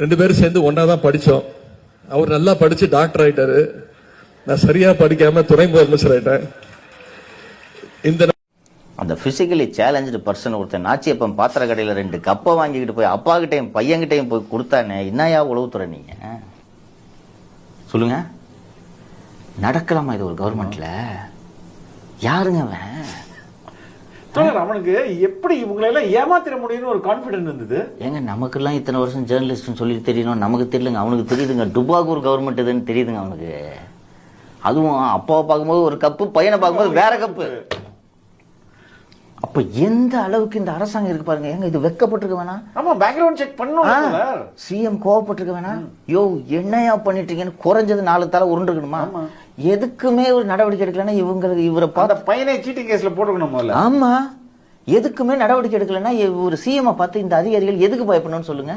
2 பேரும் சேர்ந்து ஒன்னாதான் படிச்சோம். அவர் நல்லா படிச்சு டாக்டர் ஆயிட்டாரு. நான் சரியா படிக்காம துணை முதலமைச்சர் ஆயிட்டேன். இந்த அந்த பிசிக்கலி சேலஞ்சு பர்சன் ஒருத்தன் நாச்சியப்பன் பாத்திர கடையில 2 கப்பை வாங்கிக்கிட்டு போய் அப்பா கிட்டையும் பையன்கிட்டையும் போய் கொடுத்தானே, என்னையா உளவுத்துறை நீங்க சொல்லுங்க? நடக்கலாமா இது ஒரு கவர்மெண்ட்ல? யாருங்க அவனுக்கு எப்படி இவங்களெல்லாம் ஏமாத்திர முடியும்னு ஒரு கான்பிடன்ஸ் இருந்தது. ஏங்க நமக்கெல்லாம் இத்தனை வருஷம் ஜேர்னலிஸ்ட்னு சொல்லி தெரியணும், நமக்கு தெரியலங்க, அவனுக்கு தெரியுதுங்க. டுபாகூர் கவர்மெண்ட் இதுன்னு தெரியுதுங்க அவனுக்கு. அதுவும் அப்பாவை பார்க்கும்போது ஒரு கப்பு, பையனை பார்க்கும்போது வேற கப்பு. அப்ப எந்த அளவுக்கு இந்த அரசாங்கம் இருக்கு பாருங்க. ஏங்க இது வெக்கப்பட்டிருக்க வேணாம்? ஆமா, பேக்ரவுண்ட் செக் பண்ணணும். சிஎம் கோவப்பட்டிருக்க வேணாம்? யோ என்னையா பண்ணிட்டீங்கன்னு குறைஞ்சது 4 தலை உருண்டுக்கணுமா? எதுக்குமே ஒரு நடவடிக்கை எடுக்கலன்னா இவரை பார்த்து பையனை சீட்டிங் கேஸ்ல போட்டுக்கணும். ஆமா, எதுக்குமே நடவடிக்கை எடுக்கலன்னா ஒரு சிஎம் பார்த்து இந்த அதிகாரிகள் எதுக்கு பயப்படணும்னு சொல்லுங்க.